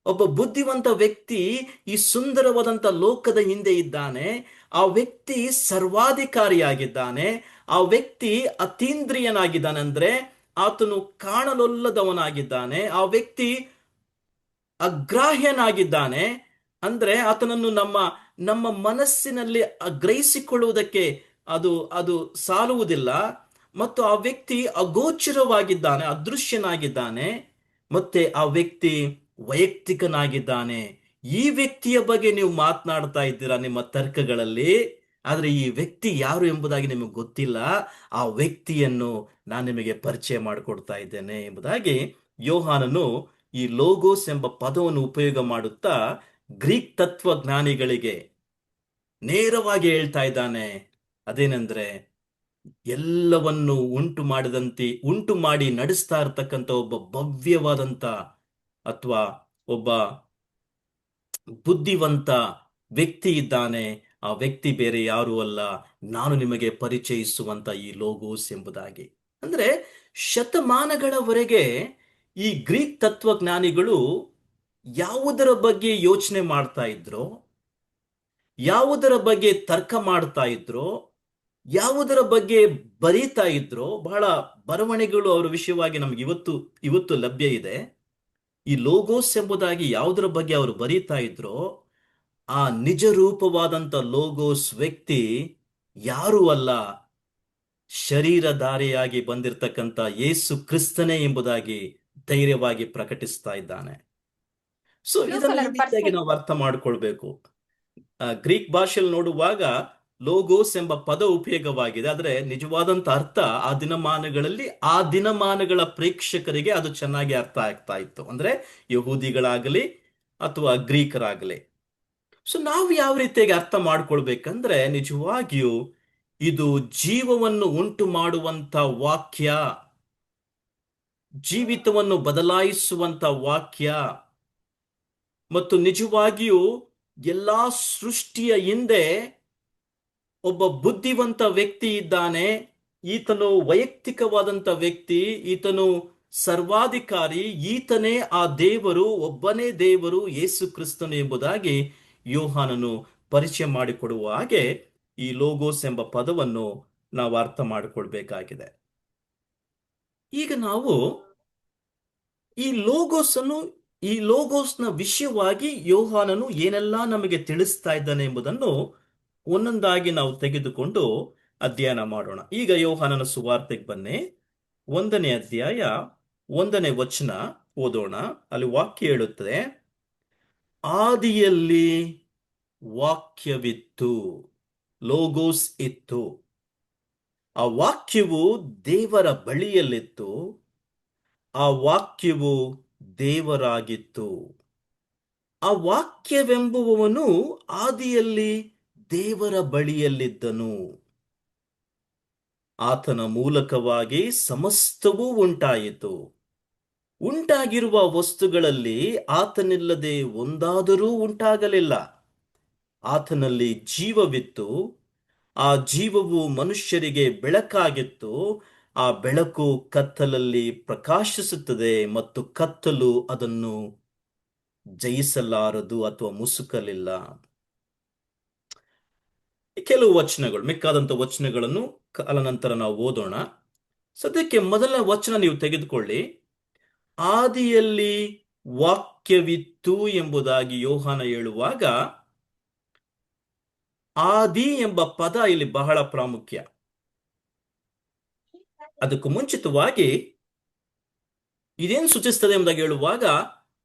ಒಬ್ಬ ಬುದ್ಧಿವಂತ ವ್ಯಕ್ತಿ ಈ ಸುಂದರವಾದಂತ ಲೋಕದ ಹಿಂದೆ ಇದ್ದಾನೆ. ಆ ವ್ಯಕ್ತಿ ಸರ್ವಾಧಿಕಾರಿಯಾಗಿದ್ದಾನೆ. ಆ ವ್ಯಕ್ತಿ ಅತೀಂದ್ರಿಯನಾಗಿದ್ದಾನೆ, ಅಂದ್ರೆ ಆತನು ಕಾಣಲೊಲ್ಲದವನಾಗಿದ್ದಾನೆ. ಆ ವ್ಯಕ್ತಿ ಅಗ್ರಾಹ್ಯನಾಗಿದ್ದಾನೆ, ಅಂದ್ರೆ ಆತನನ್ನು ನಮ್ಮ ಮನಸ್ಸಿನಲ್ಲಿ ಗ್ರಹಿಸಿಕೊಳ್ಳುವುದಕ್ಕೆ ಅದು ಅದು ಸಾಲುವುದಿಲ್ಲ. ಮತ್ತು ಆ ವ್ಯಕ್ತಿ ಅಗೋಚರವಾಗಿದ್ದಾನೆ, ಅದೃಶ್ಯನಾಗಿದ್ದಾನೆ, ಮತ್ತೆ ಆ ವ್ಯಕ್ತಿ ವೈಯಕ್ತಿಕನಾಗಿದ್ದಾನೆ. ಈ ವ್ಯಕ್ತಿಯ ಬಗ್ಗೆ ನೀವು ಮಾತನಾಡ್ತಾ ಇದ್ದೀರಾ ನಿಮ್ಮ ತರ್ಕಗಳಲ್ಲಿ, ಆದ್ರೆ ಈ ವ್ಯಕ್ತಿ ಯಾರು ಎಂಬುದಾಗಿ ನಿಮಗೆ ಗೊತ್ತಿಲ್ಲ. ಆ ವ್ಯಕ್ತಿಯನ್ನು ನಾನು ನಿಮಗೆ ಪರಿಚಯ ಮಾಡಿಕೊಡ್ತಾ ಇದ್ದೇನೆ ಎಂಬುದಾಗಿ ಯೋಹಾನನು ಈ ಲೋಗೋಸ್ ಎಂಬ ಪದವನ್ನು ಉಪಯೋಗ ಮಾಡುತ್ತಾ ಗ್ರೀಕ್ ತತ್ವಜ್ಞಾನಿಗಳಿಗೆ ನೇರವಾಗಿ ಹೇಳ್ತಾ ಇದ್ದಾನೆ. ಅದೇನೆಂದ್ರೆ, ಎಲ್ಲವನ್ನು ಉಂಟು ಮಾಡಿ ನಡೆಸ್ತಾ ಇರ್ತಕ್ಕಂಥ ಒಬ್ಬ ಭವ್ಯವಾದಂತ ಅಥವಾ ಒಬ್ಬ ಬುದ್ಧಿವಂತ ವ್ಯಕ್ತಿ ಇದ್ದಾನೆ. ಆ ವ್ಯಕ್ತಿ ಬೇರೆ ಯಾರು ಅಲ್ಲ, ನಾನು ನಿಮಗೆ ಪರಿಚಯಿಸುವಂತ ಈ ಲೋಗೋಸ್ ಎಂಬುದಾಗಿ. ಅಂದ್ರೆ ಶತಮಾನಗಳವರೆಗೆ ಈ ಗ್ರೀಕ್ ತತ್ವಜ್ಞಾನಿಗಳು ಯಾವುದರ ಬಗ್ಗೆ ಯೋಚನೆ ಮಾಡ್ತಾ ಇದ್ರೋ, ಯಾವುದರ ಬಗ್ಗೆ ತರ್ಕ ಮಾಡ್ತಾ ಇದ್ರೋ, ಯಾವುದರ ಬಗ್ಗೆ ಬರೀತಾ ಇದ್ರೋ, ಬಹಳ ಬರವಣಿಗೆಗಳು ಅವರ ವಿಷಯವಾಗಿ ನಮ್ಗೆ ಇವತ್ತು ಲಭ್ಯ ಇದೆ. ಈ ಲೋಗೋಸ್ ಎಂಬುದಾಗಿ ಯಾವುದರ ಬಗ್ಗೆ ಅವರು ಬರೀತಾ ಇದ್ರೋ, ಆ ನಿಜ ರೂಪವಾದಂತ ಲೋಗೋಸ್ ವ್ಯಕ್ತಿ ಯಾರೂ ಅಲ್ಲ, ಶರೀರಧಾರಿಯಾಗಿ ಬಂದಿರತಕ್ಕಂಥ ಯೇಸು ಕ್ರಿಸ್ತನೇ ಎಂಬುದಾಗಿ ಧೈರ್ಯವಾಗಿ ಪ್ರಕಟಿಸ್ತಾ ಇದ್ದಾನೆ. ಸೊ ಇದನ್ನು ಈ ರೀತಿಯಾಗಿ ನಾವು ಅರ್ಥ ಮಾಡ್ಕೊಳ್ಬೇಕು. ಗ್ರೀಕ್ ಭಾಷೆಯಲ್ಲಿ ನೋಡುವಾಗ ಲೋಗೋಸ್ ಎಂಬ ಪದ ಉಪಯೋಗವಾಗಿದೆ, ಆದ್ರೆ ನಿಜವಾದಂತ ಅರ್ಥ ಆ ದಿನಮಾನಗಳ ಪ್ರೇಕ್ಷಕರಿಗೆ ಅದು ಚೆನ್ನಾಗಿ ಅರ್ಥ ಆಗ್ತಾ ಇತ್ತು, ಅಂದ್ರೆ ಯಹೂದಿಗಳಾಗಲಿ ಅಥವಾ ಗ್ರೀಕರಾಗಲಿ. ಸೊ ನಾವು ಯಾವ ರೀತಿಯಾಗಿ ಅರ್ಥ ಮಾಡ್ಕೊಳ್ಬೇಕಂದ್ರೆ, ನಿಜವಾಗಿಯೂ ಇದು ಜೀವವನ್ನು ಉಂಟು ಮಾಡುವಂತ ವಾಕ್ಯ, ಜೀವಿತವನ್ನು ಬದಲಾಯಿಸುವಂತ ವಾಕ್ಯ, ಮತ್ತು ನಿಜವಾಗಿಯೂ ಎಲ್ಲಾ ಸೃಷ್ಟಿಯ ಹಿಂದೆ ಒಬ್ಬ ಬುದ್ಧಿವಂತ ವ್ಯಕ್ತಿ ಇದ್ದಾನೆ. ಈತನು ವೈಯಕ್ತಿಕವಾದಂತ ವ್ಯಕ್ತಿ, ಈತನು ಸರ್ವಾಧಿಕಾರಿ, ಈತನೇ ಆ ದೇವರು, ಒಬ್ಬನೇ ದೇವರು ಯೇಸು ಕ್ರಿಸ್ತನು ಎಂಬುದಾಗಿ ಯೋಹಾನನು ಪರಿಚಯ ಮಾಡಿಕೊಡುವ ಹಾಗೆ ಈ ಲೋಗೋಸ್ ಎಂಬ ಪದವನ್ನು ನಾವು ಅರ್ಥ ಮಾಡಿಕೊಳ್ಬೇಕಾಗಿದೆ. ಈಗ ನಾವು ಈ ಲೋಗೋಸ್ನ ವಿಷಯವಾಗಿ ಯೋಹಾನನು ಏನೆಲ್ಲ ನಮಗೆ ತಿಳಿಸ್ತಾ ಇದ್ದಾನೆ ಎಂಬುದನ್ನು ಒಂದೊಂದಾಗಿ ನಾವು ತೆಗೆದುಕೊಂಡು ಅಧ್ಯಯನ ಮಾಡೋಣ. ಈಗ ಯೋಹಾನನ ಸುವಾರ್ತೆಗೆ ಬನ್ನಿ, 1ನೇ ಅಧ್ಯಾಯ 1ನೇ ವಚನ ಓದೋಣ. ಅಲ್ಲಿ ವಾಕ್ಯ ಹೇಳುತ್ತದೆ, ಆದಿಯಲ್ಲಿ ವಾಕ್ಯವಿತ್ತು, ಲೋಗೋಸ್ ಇತ್ತು, ಆ ವಾಕ್ಯವು ದೇವರ ಬಳಿಯಲ್ಲಿತ್ತು, ಆ ವಾಕ್ಯವು ದೇವರಾಗಿತ್ತು. ಆ ವಾಕ್ಯವೆಂಬುವವನು ಆದಿಯಲ್ಲಿ ದೇವರ ಬಳಿಯಲ್ಲಿದ್ದನು. ಆತನ ಮೂಲಕವಾಗಿ ಸಮಸ್ತವೂ ಉಂಟಾಯಿತು. ಉಂಟಾಗಿರುವ ವಸ್ತುಗಳಲ್ಲಿ ಆತನಿಲ್ಲದೆ ಒಂದಾದರೂ ಉಂಟಾಗಲಿಲ್ಲ. ಆತನಲ್ಲಿ ಜೀವವಿತ್ತು. ಆ ಜೀವವು ಮನುಷ್ಯರಿಗೆ ಬೆಳಕಾಗಿತ್ತು. ಆ ಬೆಳಕು ಕತ್ತಲಲ್ಲಿ ಪ್ರಕಾಶಿಸುತ್ತದೆ ಮತ್ತು ಕತ್ತಲು ಅದನ್ನು ಜಯಿಸಲಾರದು ಅಥವಾ ಮುಸುಕಲಿಲ್ಲ. ಕೆಲವು ವಚನಗಳು, ಮಿಕ್ಕಾದಂತ ವಚನಗಳನ್ನು ಕಾಲ ನಂತರ ನಾವು ಓದೋಣ. ಸದ್ಯಕ್ಕೆ ಮೊದಲ ವಚನ ನೀವು ತೆಗೆದುಕೊಳ್ಳಿ. ಆದಿಯಲ್ಲಿ ವಾಕ್ಯವಿತ್ತು ಎಂಬುದಾಗಿ ಯೋಹಾನ ಹೇಳುವಾಗ ಆದಿ ಎಂಬ ಪದ ಇಲ್ಲಿ ಬಹಳ ಪ್ರಾಮುಖ್ಯ. ಅದಕ್ಕೂ ಮುಂಚಿತವಾಗಿ ಇದೇನು ಸೂಚಿಸ್ತದೆ ಎಂಬುದಾಗಿ ಹೇಳುವಾಗ,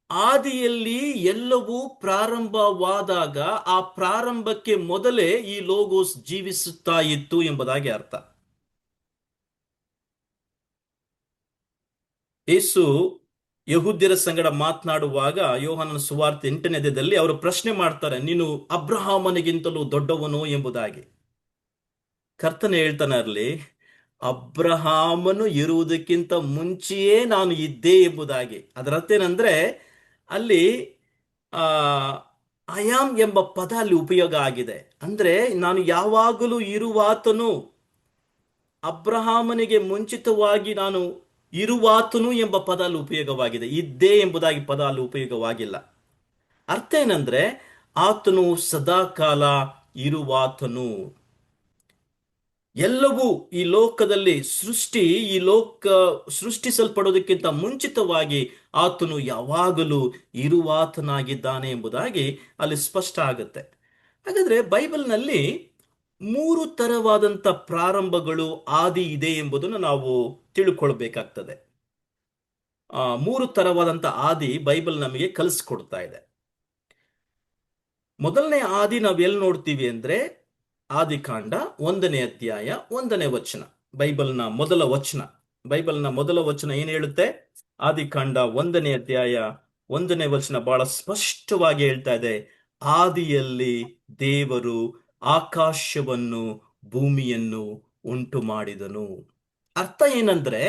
ಆದಿಯಲ್ಲಿ ಎಲ್ಲವೂ ಪ್ರಾರಂಭವಾದಾಗ ಆ ಪ್ರಾರಂಭಕ್ಕೆ ಮೊದಲೇ ಈ ಲೋಗೋಸ್ ಜೀವಿಸುತ್ತಾ ಇತ್ತು ಎಂಬುದಾಗಿ ಅರ್ಥ. ಯೇಸು ಯಹೂದ್ಯರ ಸಂಗಡ ಮಾತನಾಡುವಾಗ ಯೋಹಾನನ ಸುವಾರ್ತೆ 8ನೇ ಅಧ್ಯಾಯದಲ್ಲಿ ಅವರು ಪ್ರಶ್ನೆ ಮಾಡ್ತಾರೆ, ನೀನು ಅಬ್ರಹಾಮನಿಗಿಂತಲೂ ದೊಡ್ಡವನು ಎಂಬುದಾಗಿ. ಕರ್ತನೆ ಹೇಳ್ತಾನೆ ಅಲ್ಲಿ, ಅಬ್ರಹಾಮನು ಇರುವುದಕ್ಕಿಂತ ಮುಂಚೆಯೇ ನಾನು ಇದ್ದೆ ಎಂಬುದಾಗಿ. ಅದರ ಅರ್ಥ ಏನಂದ್ರೆ, ಅಲ್ಲಿ ಆ ಅಯಾಮ್ ಎಂಬ ಪದ ಅಲ್ಲಿ ಉಪಯೋಗ ಆಗಿದೆ. ಅಂದ್ರೆ ನಾನು ಯಾವಾಗಲೂ ಇರುವಾತನು, ಅಬ್ರಹಾಮನಿಗೆ ಮುಂಚಿತವಾಗಿ ನಾನು ಇರುವಾತನು ಎಂಬ ಪದ ಅಲ್ಲಿ ಉಪಯೋಗವಾಗಿದೆ. ಇದ್ದೇ ಎಂಬುದಾಗಿ ಪದ ಅಲ್ಲಿ ಉಪಯೋಗವಾಗಿಲ್ಲ. ಅರ್ಥ ಏನಂದ್ರೆ, ಆತನು ಸದಾಕಾಲ ಇರುವಾತನು. ಎಲ್ಲವೂ ಈ ಲೋಕದಲ್ಲಿ ಈ ಲೋಕ ಸೃಷ್ಟಿಸಲ್ಪಡೋದಕ್ಕಿಂತ ಮುಂಚಿತವಾಗಿ ಆತನು ಯಾವಾಗಲೂ ಇರುವಾತನಾಗಿದ್ದಾನೆ ಎಂಬುದಾಗಿ ಅಲ್ಲಿ ಸ್ಪಷ್ಟ ಆಗುತ್ತೆ. ಹಾಗಾದ್ರೆ ಬೈಬಲ್ನಲ್ಲಿ 3 ತರವಾದಂಥ ಪ್ರಾರಂಭಗಳು ಆದಿ ಇದೆ ಎಂಬುದನ್ನು ನಾವು ತಿಳ್ಕೊಳ್ಬೇಕಾಗ್ತದೆ. 3 ತರವಾದಂಥ ಆದಿ ಬೈಬಲ್ ನಮಗೆ ಕಲಿಸ್ಕೊಡ್ತಾ ಇದೆ. ಮೊದಲನೇ ಆದಿ ನಾವು ಎಲ್ಲಿ ನೋಡ್ತೀವಿ ಅಂದ್ರೆ, ಆದಿಕಾಂಡ 1ನೇ ಅಧ್ಯಾಯ 1ನೇ ವಚನ, ಬೈಬಲ್ನ ಮೊದಲ ವಚನ ಏನ್ ಹೇಳುತ್ತೆ? ಆದಿಕಾಂಡ 1ನೇ ಅಧ್ಯಾಯ 1ನೇ ವಚನ ಬಹಳ ಸ್ಪಷ್ಟವಾಗಿ ಹೇಳ್ತಾ ಇದೆ, ಆದಿಯಲ್ಲಿ ದೇವರು ಆಕಾಶವನ್ನು ಭೂಮಿಯನ್ನು ಉಂಟು ಮಾಡಿದನು. ಅರ್ಥ ಏನಂದ್ರೆ,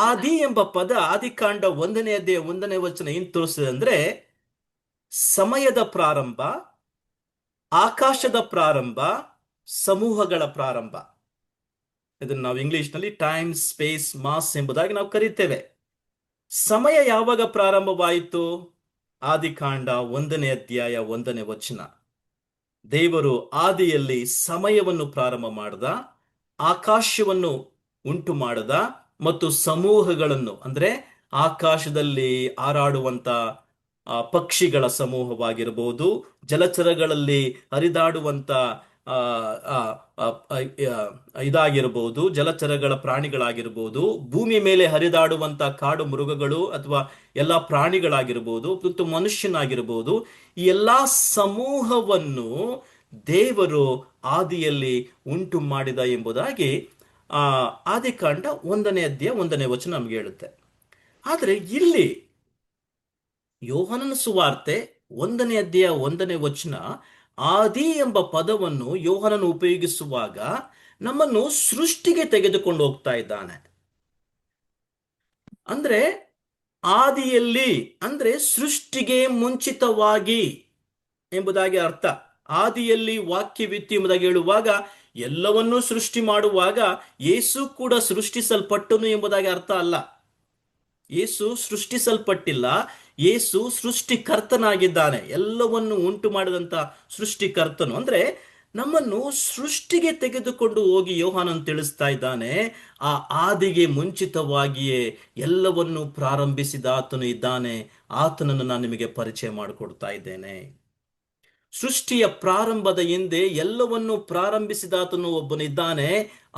ಆದಿ ಎಂಬ ಪದ ಆದಿಕಾಂಡ 1ನೇ ಅಧ್ಯಾಯ 1ನೇ ವಚನ ಏನ್ ತೋರಿಸ್ತದೆ ಅಂದ್ರೆ, ಸಮಯದ ಪ್ರಾರಂಭ, ಆಕಾಶದ ಪ್ರಾರಂಭ, ಸಮೂಹಗಳ ಪ್ರಾರಂಭ. ಇದನ್ನು ನಾವು ಇಂಗ್ಲಿಷ್ ನಲ್ಲಿ ಟೈಮ್, ಸ್ಪೇಸ್, ಮಾಸ್ ಎಂಬುದಾಗಿ ನಾವು ಕರೀತೇವೆ. ಸಮಯ ಯಾವಾಗ ಪ್ರಾರಂಭವಾಯಿತು? ಆದಿಕಾಂಡ 1ನೇ ಅಧ್ಯಾಯ 1ನೇ ವಚನ. ದೇವರು ಆದಿಯಲ್ಲಿ ಸಮಯವನ್ನು ಪ್ರಾರಂಭ ಮಾಡದ, ಆಕಾಶವನ್ನು ಉಂಟು ಮಾಡದ ಮತ್ತು ಸಮೂಹಗಳನ್ನು, ಅಂದ್ರೆ ಆಕಾಶದಲ್ಲಿ ಹಾರಾಡುವಂತ ಪಕ್ಷಿಗಳ ಸಮೂಹವಾಗಿರಬಹುದು, ಜಲಚರಗಳಲ್ಲಿ ಹರಿದಾಡುವಂತ ಇದಾಗಿರಬಹುದು, ಜಲಚರಗಳ ಪ್ರಾಣಿಗಳಾಗಿರ್ಬೋದು, ಭೂಮಿ ಮೇಲೆ ಹರಿದಾಡುವಂತ ಕಾಡು ಮೃಗಗಳು ಅಥವಾ ಎಲ್ಲಾ ಪ್ರಾಣಿಗಳಾಗಿರ್ಬೋದು, ಮತ್ತು ಮನುಷ್ಯನಾಗಿರ್ಬೋದು, ಈ ಎಲ್ಲಾ ಸಮೂಹವನ್ನು ದೇವರು ಆದಿಯಲ್ಲಿ ಉಂಟು ಮಾಡಿದ ಎಂಬುದಾಗಿ ಆದಿಕಾಂಡ 1ನೇ ಅಧ್ಯಾಯ 1ನೇ ವಚನ ನಮ್ಗೆ ಹೇಳುತ್ತೆ. ಆದ್ರೆ ಇಲ್ಲಿ ಯೋಹಾನನ ಸುವಾರ್ತೆ 1ನೇ ಅಧ್ಯಾಯ 1ನೇ ವಚನ ಆದಿ ಎಂಬ ಪದವನ್ನು ಯೋಹಾನನು ಉಪಯೋಗಿಸುವಾಗ ನಮ್ಮನ್ನು ಸೃಷ್ಟಿಗೆ ತೆಗೆದುಕೊಂಡು ಹೋಗ್ತಾ ಇದ್ದಾನೆ. ಅಂದ್ರೆ ಆದಿಯಲ್ಲಿ ಅಂದ್ರೆ ಸೃಷ್ಟಿಗೆ ಮುಂಚಿತವಾಗಿ ಎಂಬುದಾಗಿ ಅರ್ಥ. ಆದಿಯಲ್ಲಿ ವಾಕ್ಯವಿತ್ತು ಎಂಬುದಾಗಿ ಹೇಳುವಾಗ ಎಲ್ಲವನ್ನೂ ಸೃಷ್ಟಿ ಮಾಡುವಾಗ ಯೇಸು ಕೂಡ ಸೃಷ್ಟಿಸಲ್ಪಟ್ಟನು ಎಂಬುದಾಗಿ ಅರ್ಥ ಅಲ್ಲ. ಯೇಸು ಸೃಷ್ಟಿಸಲ್ಪಟ್ಟಿಲ್ಲ, ಯೇಸು ಸೃಷ್ಟಿಕರ್ತನಾಗಿದ್ದಾನೆ. ಎಲ್ಲವನ್ನು ಉಂಟು ಮಾಡಿದಂತ ಸೃಷ್ಟಿಕರ್ತನು. ಅಂದ್ರೆ ನಮ್ಮನ್ನು ಸೃಷ್ಟಿಗೆ ತೆಗೆದುಕೊಂಡು ಹೋಗಿ ಯೋಹಾನನ್ ತಿಳಿಸ್ತಾ ಇದ್ದಾನೆ, ಆ ಆದಿಗೆ ಮುಂಚಿತವಾಗಿಯೇ ಎಲ್ಲವನ್ನು ಪ್ರಾರಂಭಿಸಿದ ಆತನು ಇದ್ದಾನೆ. ಆತನನ್ನು ನಾನು ನಿಮಗೆ ಪರಿಚಯ ಮಾಡಿಕೊಡ್ತಾ ಇದ್ದೇನೆ. ಸೃಷ್ಟಿಯ ಪ್ರಾರಂಭದ ಹಿಂದೆ ಎಲ್ಲವನ್ನು ಪ್ರಾರಂಭಿಸಿದ ಆತನು ಒಬ್ಬನಿದ್ದಾನೆ.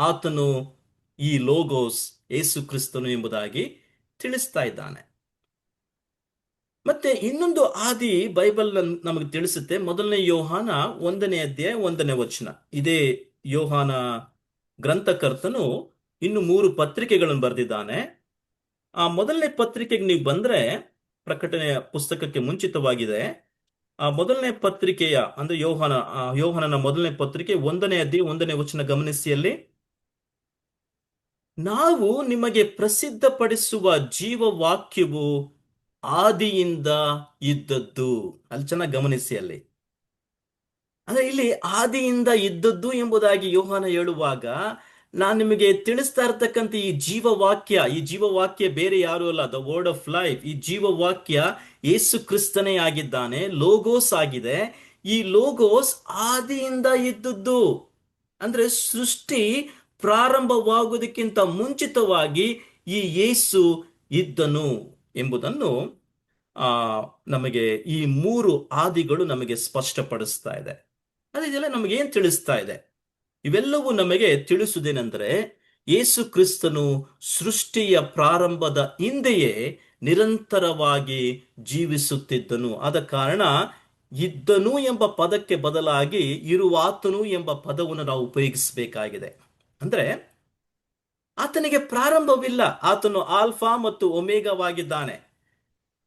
ಆತನು ಈ ಲೋಗೋಸ್ ಯೇಸು ಕ್ರಿಸ್ತನು ಎಂಬುದಾಗಿ ತಿಳಿಸ್ತಾ ಇದ್ದಾನೆ. ಮತ್ತೆ ಇನ್ನೊಂದು ಆದಿ ಬೈಬಲ್ ನಮಗೆ ತಿಳಿಸುತ್ತೆ. ಮೊದಲನೇ ಯೋಹಾನ 1ನೇ ಅಧ್ಯಾಯ 1ನೇ ವಚನ. ಇದೇ ಯೋಹಾನ ಗ್ರಂಥಕರ್ತನು ಇನ್ನು 3 ಪತ್ರಿಕೆಗಳನ್ನು ಬರೆದಿದ್ದಾನೆ. ಆ ಮೊದಲನೇ ಪತ್ರಿಕೆಗೆ ನೀವು ಬಂದ್ರೆ, ಪ್ರಕಟಣೆಯ ಪುಸ್ತಕಕ್ಕೆ ಮುಂಚಿತವಾಗಿದೆ. ಆ ಮೊದಲನೇ ಪತ್ರಿಕೆಯ ಅಂದ್ರೆ ಯೋಹಾನನ ಮೊದಲನೇ ಪತ್ರಿಕೆ 1ನೇ ಅಧ್ಯಾಯ 1ನೇ ವಚನ ಗಮನಿಸಿ ಅಲ್ಲಿ. ನಾವು ನಿಮಗೆ ಪ್ರಸಿದ್ಧಪಡಿಸುವ ಜೀವವಾಕ್ಯವು ಆದಿಯಿಂದ ಇದ್ದದ್ದು. ಅಲ್ಲಿ ಚೆನ್ನಾಗಿ ಗಮನಿಸಿ ಅಲ್ಲಿ. ಅಂದ್ರೆ ಇಲ್ಲಿ ಆದಿಯಿಂದ ಇದ್ದದ್ದು ಎಂಬುದಾಗಿ ಯೋಹಾನ ಹೇಳುವಾಗ, ನಾನು ನಿಮಗೆ ತಿಳಿಸ್ತಾ ಇರ್ತಕ್ಕಂಥ ಈ ಜೀವವಾಕ್ಯ ಬೇರೆ ಯಾರು ಅಲ್ಲ, ದ ವರ್ಡ್ ಆಫ್ ಲೈಫ್. ಈ ಜೀವವಾಕ್ಯ ಯೇಸು ಕ್ರಿಸ್ತನೇ ಆಗಿದ್ದಾನೆ, ಲೋಗೋಸ್ ಆಗಿದೆ. ಈ ಲೋಗೋಸ್ ಆದಿಯಿಂದ ಇದ್ದದ್ದು. ಅಂದ್ರೆ ಸೃಷ್ಟಿ ಪ್ರಾರಂಭವಾಗುವುದಕ್ಕಿಂತ ಮುಂಚಿತವಾಗಿ ಈ ಯೇಸು ಇದ್ದನು ಎಂಬುದನ್ನು ಆ ನಮಗೆ ಈ 3 ಆದಿಗಳು ನಮಗೆ ಸ್ಪಷ್ಟಪಡಿಸ್ತಾ ಇದೆ. ಇದೆಲ್ಲ ನಮಗೆ ಏನ್ ತಿಳಿಸ್ತಾ ಇದೆ? ಇವೆಲ್ಲವೂ ನಮಗೆ ತಿಳಿಸುವುದೇನೆಂದರೆ, ಯೇಸು ಕ್ರಿಸ್ತನು ಸೃಷ್ಟಿಯ ಪ್ರಾರಂಭದ ಹಿಂದೆಯೇ ನಿರಂತರವಾಗಿ ಜೀವಿಸುತ್ತಿದ್ದನು. ಆದ ಕಾರಣ ಇದ್ದನು ಎಂಬ ಪದಕ್ಕೆ ಬದಲಾಗಿ ಇರುವಾತನು ಎಂಬ ಪದವನ್ನು ನಾವು ಉಪಯೋಗಿಸಬೇಕಾಗಿದೆ. ಅಂದ್ರೆ ಆತನಿಗೆ ಪ್ರಾರಂಭವಿಲ್ಲ, ಆತನು ಆಲ್ಫಾ ಮತ್ತು ಒಮೇಗವಾಗಿದ್ದಾನೆ.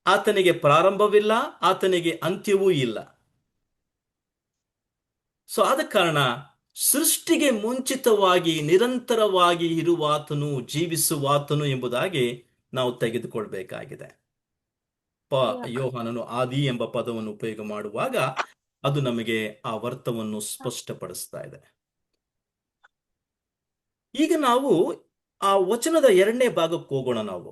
ಆತನಿಗೆ ಪ್ರಾರಂಭವಿಲ್ಲ, ಆತನಿಗೆ ಅಂತ್ಯವೂ ಇಲ್ಲ. ಸೊ ಆದ ಕಾರಣ ಸೃಷ್ಟಿಗೆ ಮುಂಚಿತವಾಗಿ ನಿರಂತರವಾಗಿ ಇರುವಾತನು, ಜೀವಿಸುವಾತನು ಎಂಬುದಾಗಿ ನಾವು ತೆಗೆದುಕೊಳ್ಬೇಕಾಗಿದೆ. ಯೋಹಾನನು ಆದಿ ಎಂಬ ಪದವನ್ನು ಉಪಯೋಗ ಮಾಡುವಾಗ ಅದು ನಮಗೆ ಆ ಅರ್ಥವನ್ನು ಸ್ಪಷ್ಟಪಡಿಸ್ತಾ ಇದೆ. ಈಗ ನಾವು ಆ ವಚನದ 2ನೇ ಭಾಗಕ್ಕೆ ಹೋಗೋಣ. ನಾವು